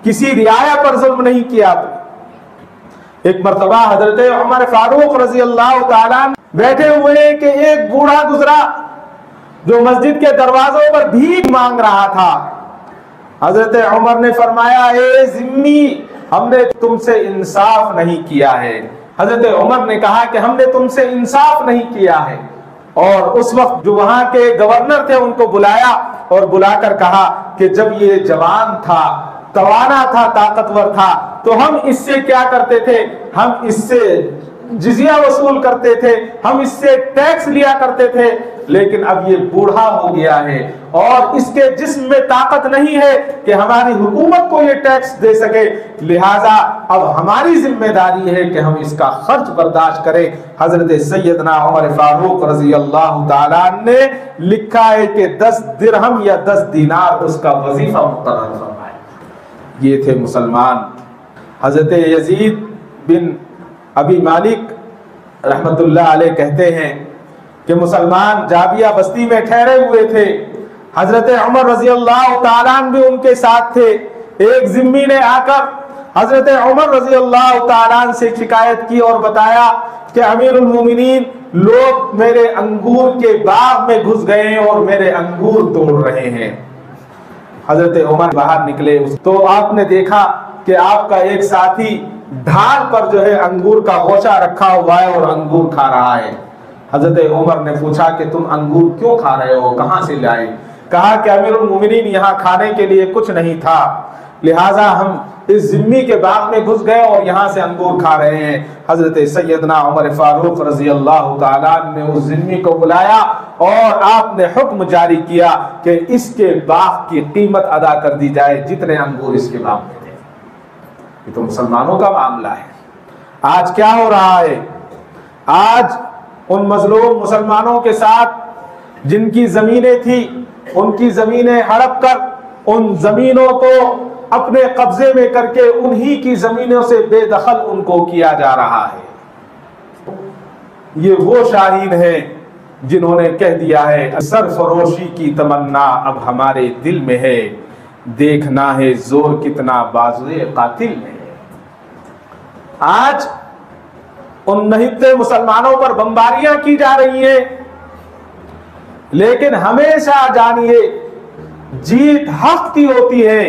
کسی رعایا پر ظلم نہیں کیا۔ ایک مرتبہ حضرت عمر فاروق رضی اللہ تعالیٰ بیٹھے ہوئے کہ ایک بوڑھا گزرا جو مسجد کے دروازوں پر بھیک مانگ رہا تھا۔ حضرت عمر نے فرمایا، اے ذمی، ہم نے تم سے انصاف نہیں کیا ہے۔ حضرت عمر نے کہا کہ ہم نے تم سے انصاف نہیں کیا ہے، اور اس وقت جو وہاں کے گورنر تھے ان کو بلایا اور بلا کر کہا کہ جب یہ جوان تھا، توانا تھا، طاقتور تھا، تو ہم اس سے کیا کرتے تھے؟ ہم اس سے جزیہ وصول کرتے تھے، ہم اس سے ٹیکس لیا کرتے تھے، لیکن اب یہ بوڑھا ہو گیا ہے اور اس کے جسم میں طاقت نہیں ہے کہ ہماری حکومت کو یہ ٹیکس دے سکے، لہٰذا اب ہماری ذمہ داری ہے کہ ہم اس کا خرچ برداشت کریں۔ حضرت سیدنا عمر فاروق رضی اللہ تعالیٰ نے لکھا ہے کہ 10 درہم یا 10 دینار اس کا وظیفہ مقرر فرمائے۔ یہ تھے مسلمان۔ حضرت یزید بن ابی مالک رحمت اللہ علیہ کہتے ہیں کہ مسلمان جابیہ بستی میں ٹھہرے ہوئے تھے، حضرت عمر رضی اللہ تعالیٰ عنہ بھی ان کے ساتھ تھے۔ ایک ذمی نے آ کر حضرت عمر رضی اللہ تعالیٰ عنہ سے شکایت کی اور بتایا کہ امیر المومنین، لوگ میرے انگور کے باغ میں گھس گئے اور میرے انگور توڑ رہے ہیں۔ حضرت عمر باہر نکلے تو آپ نے دیکھا کہ آپ کا ایک ساتھی ڈھال پر جو ہے انگور کا گوشہ رکھا ہوا ہے اور انگور کھا رہا ہے۔ حضرت عمر نے پوچھا کہ تم انگور کیوں کھا رہے ہو، کہاں سے لائے؟ کہا کہ امیر المومنین یہاں کھانے کے لیے کچھ نہیں تھا، لہٰذا ہم اس ذمی کے باغ میں گھس گئے اور یہاں سے انگور کھا رہے ہیں۔ حضرت سیدنا عمر فاروق رضی اللہ تعالیٰ نے اس ذمی کو بلایا اور آپ نے حکم جاری کیا کہ اس کے باغ کی قیمت ادا کر دی جائے جتنے انگور اس کے باغ میں تھے۔ یہ تو مسلمانوں کا معاملہ ہے۔ آج کیا ہو رہا ہے؟ آج ان مظلوم مسلمانوں کے ساتھ جن کی زمینیں تھی، ان کی زمینیں ہڑپ کر ان زمینوں کو اپنے قبضے میں کر کے انہی کی زمینوں سے بے دخل ان کو کیا جا رہا ہے۔ یہ وہ شاہین ہیں جنہوں نے کہہ دیا ہے سرفروشی کی تمنا اب ہمارے دل میں ہے، دیکھنا ہے زور کتنا بازوئے قاتل میں ہے۔ آج ان نہتے مسلمانوں پر بمباریاں کی جا رہی ہیں، لیکن ہمیشہ جانیے جیت حق کی ہوتی ہے۔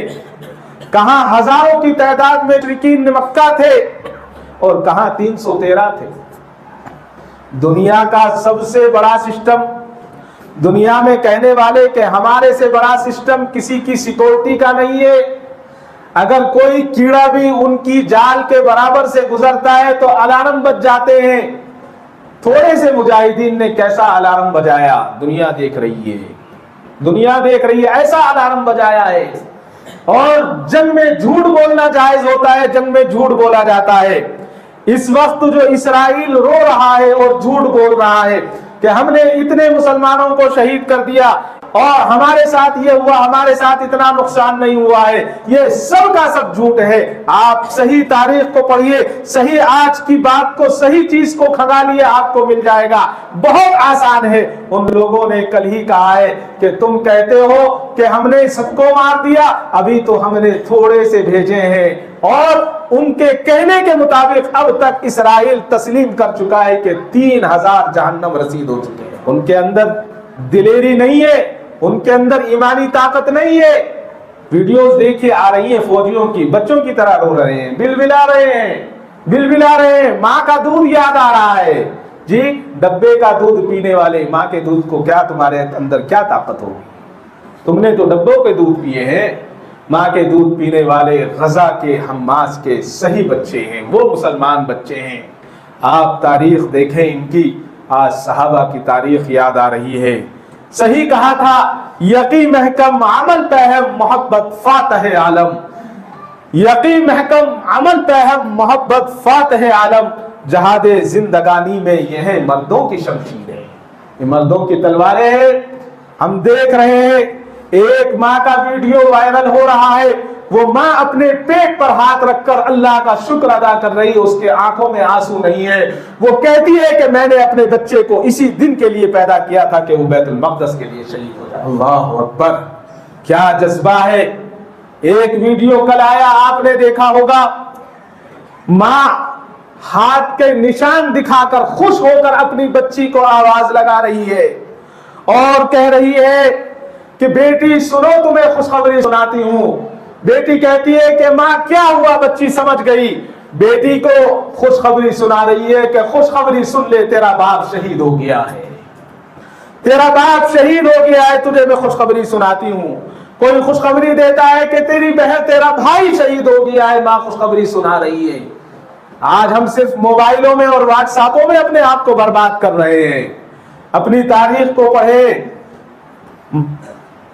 کہاں ہزاروں کی تعداد میں مشرکین مکہ تھے اور کہاں 313 تھے۔ دنیا کا سب سے بڑا سسٹم، دنیا میں کہنے والے کہ ہمارے سے بڑا سسٹم کسی کی سیکورٹی کا نہیں ہے۔ اگر کوئی کیڑا بھی ان کی جال کے برابر سے گزرتا ہے تو الارم بج جاتے ہیں۔ تھوڑے سے مجاہدین نے کیسا الارم بجایا، دنیا دیکھ رہی ہے، دنیا دیکھ رہی ہے، ایسا الارم بجایا ہے۔ اور جنگ میں جھوٹ بولنا جائز ہوتا ہے، جنگ میں جھوٹ بولا جاتا ہے۔ اس وقت جو اسرائیل رو رہا ہے اور جھوٹ بول رہا ہے کہ ہم نے اتنے مسلمانوں کو شہید کر دیا اور ہمارے ساتھ یہ ہوا، ہمارے ساتھ اتنا نقصان نہیں ہوا ہے، یہ سب کا سب جھوٹ ہے۔ آپ صحیح تاریخ کو پڑھیے، صحیح آج کی بات کو، صحیح چیز کو کھنگالیے، آپ کو مل جائے گا۔ بہت آسان ہے۔ ان لوگوں نے کل ہی کہا ہے کہ تم کہتے ہو کہ ہم نے سب کو مار دیا، ابھی تو ہم نے تھوڑے سے بھیجے ہیں، اور ان کے کہنے کے مطابق اب تک اسرائیل تسلیم کر چکا ہے کہ 3000 جہنم رسید ہو چکے ہیں۔ ان کے اندر دلیری نہیں ہے، ان کے اندر ایمانی طاقت نہیں ہے۔ ویڈیوز دیکھیے آ رہی ہیں فوجیوں کی، بچوں کی طرح رو رہے ہیں، بلبلا رہے ہیں، بلبلا رہے ہیں، ماں کا دودھ یاد آ رہا ہے۔ جی ڈبے کا دودھ پینے والے ماں کے دودھ کو کیا تمہارے اندر کیا طاقت ہوگی؟ تم نے تو ڈبوں کے دودھ پیے ہیں۔ ماں کے دودھ پینے والے غزہ کے، حماس کے صحیح بچے ہیں، وہ مسلمان بچے ہیں۔ آپ تاریخ دیکھیں ان کی، آج صحابہ کی تاریخ یاد آ رہی ہے۔ صحیح کہا تھا، یقی محکم عمل پہم محبت فاتح عالم، یقی محکم عمل پہم محبت فاتح عالم، جہاد زندگانی میں یہ ہے مردوں کی شمشیریں، یہ مردوں کی تلواریں ہیں۔ ہم دیکھ رہے ہیں ایک ماں کا ویڈیو وائرل ہو رہا ہے، وہ ماں اپنے پیٹ پر ہاتھ رکھ کر اللہ کا شکر ادا کر رہی ہے، اس کے آنکھوں میں آنسو نہیں ہے۔ وہ کہتی ہے کہ میں نے اپنے بچے کو اسی دن کے لیے پیدا کیا تھا کہ وہ بیت المقدس کے لیے شہید ہو جائے۔ اللہ اکبر، کیا جذبہ ہے۔ ایک ویڈیو کل آیا، آپ نے دیکھا ہوگا، ماں ہاتھ کے نشان دکھا کر خوش ہو کر اپنی بچی کو آواز لگا رہی ہے اور کہہ رہی ہے کہ بیٹی سنو، تمہیں خوشخبری سناتی ہوں۔ بیٹی کہتی ہے کہ ماں کیا ہوا؟ بچی سمجھ گئی، بیٹی کو خوشخبری سنا رہی ہے کہ خوشخبری سن لے، تیرا باپ شہید ہو گیا ہے، تیرا باپ شہید ہو گیا ہے، تجھے میں خوشخبری سناتی ہوں۔ کوئی خوشخبری دیتا ہے کہ تیری بہن، تیرا بھائی شہید ہو گیا ہے، ماں خوشخبری سنا رہی ہے۔ آج ہم صرف موبائلوں میں اور واٹس ایپوں میں اپنے آپ کو برباد کر رہے ہیں۔ اپنی تاریخ کو پڑھیں۔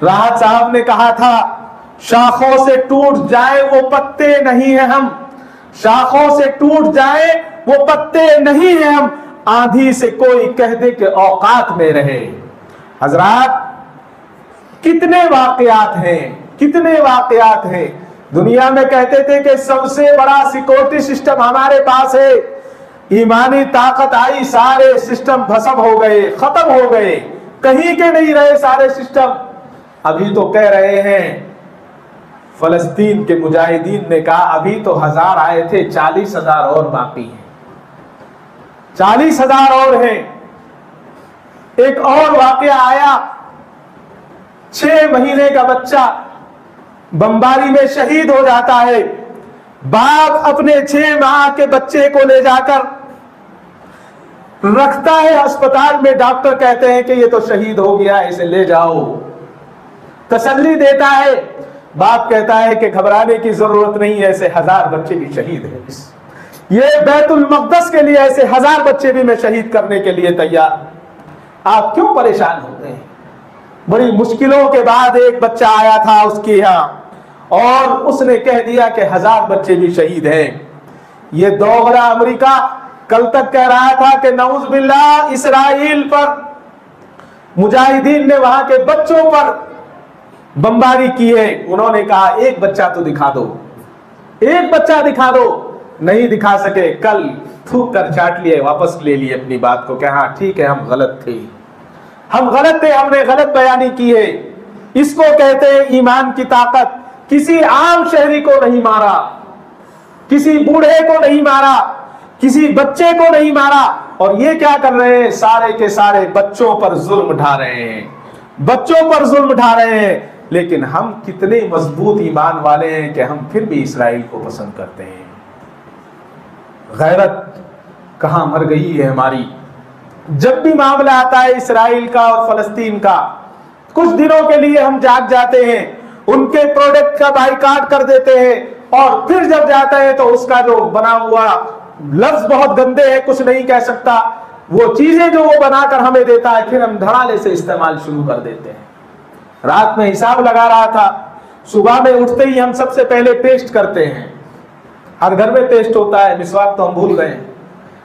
راحت صاحب نے کہا تھا، شاخوں سے ٹوٹ جائے وہ پتے نہیں ہیں ہم، شاخوں سے ٹوٹ جائے وہ پتے نہیں ہیں ہم، آندھی سے کوئی کہہ دے کہ اوقات میں رہے۔ حضرات کتنے واقعات ہیں، کتنے واقعات ہیں دنیا میں کہتے تھے کہ سب سے بڑا سیکورٹی سسٹم ہمارے پاس ہے، ایمانی طاقت آئی سارے سسٹم بھسم ہو گئے، ختم ہو گئے، کہیں کے نہیں رہے سارے سسٹم۔ ابھی تو کہہ رہے ہیں فلسطین کے مجاہدین نے کہا ابھی تو 1000 آئے تھے، 40,000 اور باقی ہیں، 40,000 اور ہیں۔ ایک اور واقعہ آیا، 6 مہینے کا بچہ بمباری میں شہید ہو جاتا ہے، باپ اپنے 6 ماہ کے بچے کو لے جا کر رکھتا ہے اسپتال میں، ڈاکٹر کہتے ہیں کہ یہ تو شہید ہو گیا، اسے لے جاؤ، تسلی دیتا ہے، باپ کہتا ہے کہ گھبرانے کی ضرورت نہیں ہے، ایسے 1000 بچے بھی شہید ہیں، یہ بیت المقدس کے لیے ایسے 1000 بچے بھی میں شہید کرنے کے لیے تیار۔ آپ کیوں پریشان ہوتے ہیں؟ بڑی مشکلوں کے بعد ایک بچہ آیا تھا اس کے یہاں اور اس نے کہہ دیا کہ 1000 بچے بھی شہید ہیں۔ یہ دوغرا امریکہ کل تک کہہ رہا تھا کہ نعوذ باللہ اسرائیل پر مجاہدین نے وہاں کے بچوں پر بمباری کی ہے، انہوں نے کہا ایک بچہ تو دکھا دو، ایک بچہ دکھا دو، نہیں دکھا سکے، کل تھوک کر چاٹ لیے، واپس لے لیے اپنی بات کو کہ ہاں ٹھیک ہے ہم غلط تھے، ہم غلط تھے، ہم نے غلط بیانی کی ہے۔ اس کو کہتے ہیں ایمان کی طاقت۔ کسی عام شہری کو نہیں مارا، کسی بوڑھے کو نہیں مارا، کسی بچے کو نہیں مارا، اور یہ کیا کر رہے ہیں؟ سارے کے سارے بچوں پر ظلم ڈھا رہے ہیں، بچوں پر ظلم ڈھا رہے ہیں۔ لیکن ہم کتنے مضبوط ایمان والے ہیں کہ ہم پھر بھی اسرائیل کو پسند کرتے ہیں۔ غیرت کہاں مر گئی ہے ہماری؟ جب بھی معاملہ آتا ہے اسرائیل کا اور فلسطین کا، کچھ دنوں کے لیے ہم جاگ جاتے ہیں، ان کے پروڈکٹ کا بائیکاٹ کر دیتے ہیں، اور پھر جب جاتا ہے تو اس کا جو بنا ہوا لفظ بہت گندے ہیں، کچھ نہیں کہہ سکتا، وہ چیزیں جو وہ بنا کر ہمیں دیتا ہے پھر ہم دھڑالے سے استعمال شروع کر دیتے ہیں۔ رات میں حساب لگا رہا تھا، صبح میں اٹھتے ہی ہم سب سے پہلے پیسٹ کرتے ہیں، ہر گھر میں پیسٹ ہوتا ہے، مسواک تو ہم بھول گئے ہیں،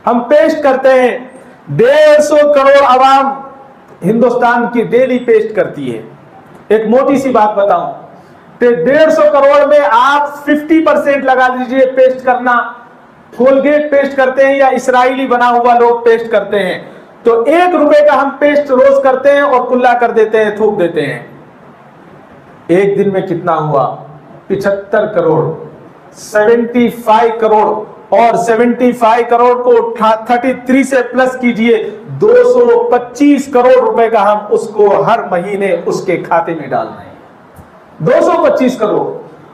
ہم پیسٹ کرتے ہیں۔ 150 کروڑ عوام ہندوستان کی ڈیلی پیسٹ کرتی ہے۔ ایک موٹی سی بات بتاؤں کہ 150 کروڑ میں آپ 50% لگا لیجئے پیسٹ کرنا، کولگیٹ پیسٹ کرتے ہیں یا اسرائیلی بنا ہوا لوگ پیسٹ کرتے ہیں، تو 1 روپے کا ہم پیسٹ روز کرتے ہیں اور کلا کر دیتے ہیں، تھوک دیتے ہیں۔ ایک دن میں کتنا ہوا؟ 75 کروڑ، 75 کروڑ، اور 75 کروڑ کو 33 سے پلس کیجئے، 225 کروڑ روپے کا ہم اس کو ہر مہینے اس کے کھاتے میں ڈال رہے ہیں، 225 کروڑ۔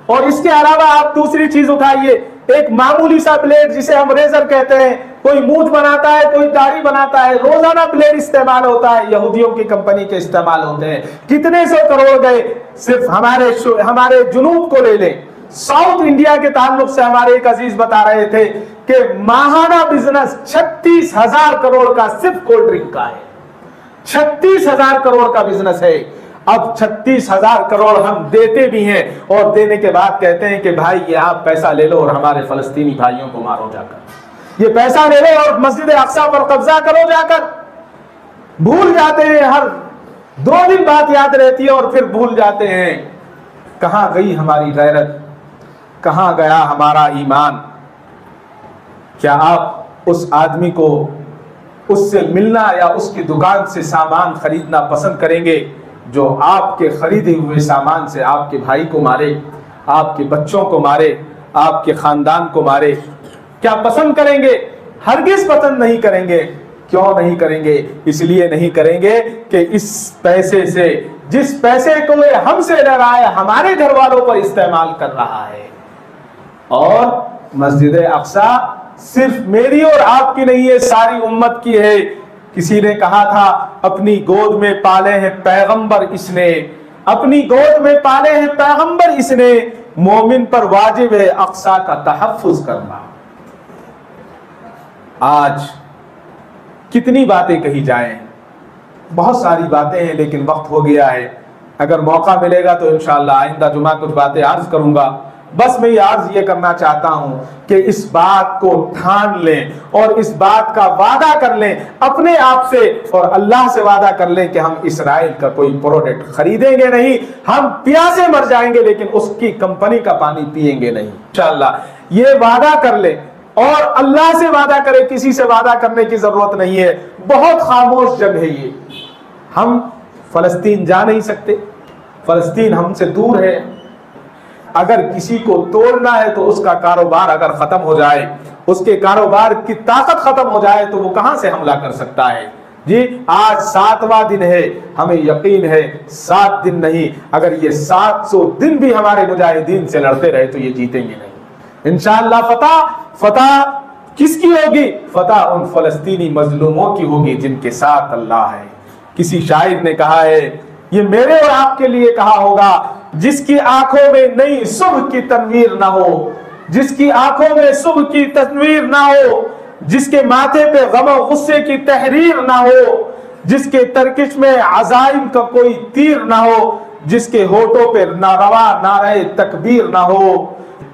اور اس کے علاوہ آپ دوسری چیز اٹھائیے، ایک معمولی سا بلیڈ جسے ہم ریزر کہتے ہیں، کوئی مونچھ بناتا ہے، کوئی داڑھی بناتا ہے، روزانہ بلیڈ استعمال ہوتا ہے، یہودیوں کی کمپنی کے استعمال ہوتے ہیں، کتنے 100 کروڑ گئے۔ صرف ہمارے جنوب کو لے لیں، ساؤتھ انڈیا کے تعلق سے ہمارے ایک عزیز بتا رہے تھے کہ ماہانہ بزنس 36,000 کروڑ کا صرف کولڈ ڈرنک کا ہے، 36,000 کروڑ کا بزنس ہے۔ اب 36,000 کروڑ ہم دیتے بھی ہیں اور دینے کے بعد کہتے ہیں کہ بھائی یہ آپ پیسہ لے لو اور ہمارے فلسطینی بھائیوں کو مارو جا کر، یہ پیسہ لے لو اور مسجد اقصی پر قبضہ کرو جا کر۔ بھول جاتے ہیں، ہر 2 دن بات یاد رہتی ہے اور پھر بھول جاتے ہیں۔ کہاں گئی ہماری غیرت؟ کہاں گیا ہمارا ایمان؟ کیا آپ اس آدمی کو اس سے ملنا یا اس کی دکان سے سامان خریدنا پسند کریں گے جو آپ کے خریدے ہوئے سامان سے آپ کے بھائی کو مارے، آپ کے بچوں کو مارے، آپ کے خاندان کو مارے؟ کیا پسند کریں گے؟ ہرگز پسند نہیں کریں گے۔ کیوں نہیں کریں گے؟ اس لیے نہیں کریں گے کہ اس پیسے سے، جس پیسے کو یہ ہم سے لے رہا ہے، ہمارے گھر والوں پر استعمال کر رہا ہے۔ اور مسجد اقصی صرف میری اور آپ کی نہیں ہے، ساری امت کی ہے۔ کسی نے کہا تھا اپنی گود میں پالے ہیں پیغمبر اس نے، اپنی گود میں پالے ہیں پیغمبر اس نے، مومن پر واجب ہے اقصی کا تحفظ کرنا۔ آج کتنی باتیں کہی جائیں، بہت ساری باتیں ہیں، لیکن وقت ہو گیا ہے۔ اگر موقع ملے گا تو انشاءاللہ آئندہ جمعہ کچھ باتیں عرض کروں گا۔ بس میں یہ عرض یہ کرنا چاہتا ہوں کہ اس بات کو ٹھان لیں اور اس بات کا وعدہ کر لیں اپنے آپ سے اور اللہ سے وعدہ کر لیں کہ ہم اسرائیل کا کوئی پروڈکٹ خریدیں گے نہیں، ہم پیاسے مر جائیں گے لیکن اس کی کمپنی کا پانی پیئیں گے نہیں انشاءاللہ۔ یہ وعدہ کر لیں اور اللہ سے وعدہ کرے، کسی سے وعدہ کرنے کی ضرورت نہیں ہے۔ بہت خاموش جنگ ہے یہ، ہم فلسطین جا نہیں سکتے، فلسطین ہم سے دور ہے۔ اگر کسی کو توڑنا ہے تو اس کا کاروبار اگر ختم ہو جائے، اس کے کاروبار کی طاقت ختم ہو جائے تو وہ کہاں سے حملہ کر سکتا ہے؟ جی آج 7واں دن ہے، ہمیں یقین ہے 7 دن نہیں، اگر یہ 700 دن بھی ہمارے مجاہدین سے لڑتے رہے تو یہ جیتیں گے نہیں انشاءاللہ۔ فتح کس کی ہوگی؟ فتح ان فلسطینی مظلوموں کی ہوگی جن کے ساتھ اللہ ہے۔ کسی شاعر نے کہا ہے، یہ میرے اور آپ کے لیے کہا ہوگا، جس کی آنکھوں میں نئی صبح کی تنویر نہ ہو، جس کی آنکھوں میں صبح کی تنویر نہ ہو، جس کے ماتھے پہ غم و غصے کی تحریر نہ ہو، جس کے ترکش میں عزائم کا کوئی تیر نہ ہو، جس کے ہونٹوں پہ ناروا نعرہ تکبیر نہ ہو،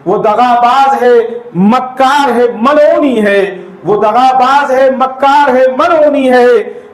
وہ دغاباز ہے، مکار ہے، ملعونی ہے، وہ دغاباز ہے، مکار ہے، ملعونی ہے،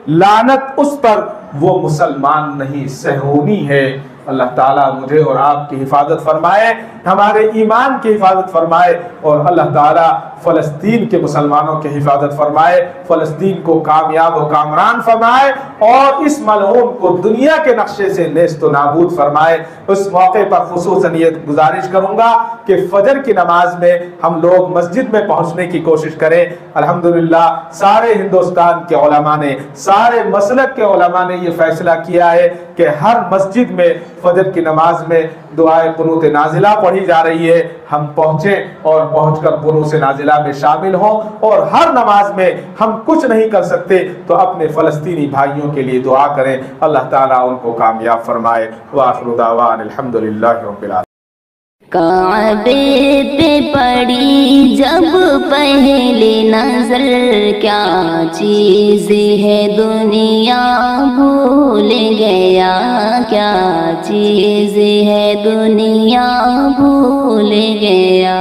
لعنت اس پر، وہ مسلمان نہیں صہیونی ہے۔ اللہ تعالیٰ مجھے اور آپ کی حفاظت فرمائے، ہمارے ایمان کی حفاظت فرمائے، اور اللہ تعالیٰ فلسطین کے مسلمانوں کی حفاظت فرمائے، فلسطین کو کامیاب و کامران فرمائے، اور اس ملعون کو دنیا کے نقشے سے نیست و نابود فرمائے۔ اس موقع پر خصوصاً یہ گزارش کروں گا کہ فجر کی نماز میں ہم لوگ مسجد میں پہنچنے کی کوشش کریں۔ الحمدللہ سارے ہندوستان کے علماء نے، سارے مسلک کے علماء نے یہ فیصلہ کیا ہے کہ ہر مسجد میں فجر کی نماز میں دعائے قنوت نازلہ پڑھی جا رہی ہے، ہم پہنچیں اور پہنچ کر قنوت نازلہ میں شامل ہوں، اور ہر نماز میں ہم کچھ نہیں کر سکتے تو اپنے فلسطینی بھائیوں کے لیے دعا کریں، اللہ تعالیٰ ان کو کامیاب فرمائے۔ وآخر دعوان الحمدللہ رب العالمین۔ کعبے پہ پڑی جب پہلی نظر، کیا چیز ہے دنیا بھول گیا، کیا چیز ہے دنیا بھول گیا۔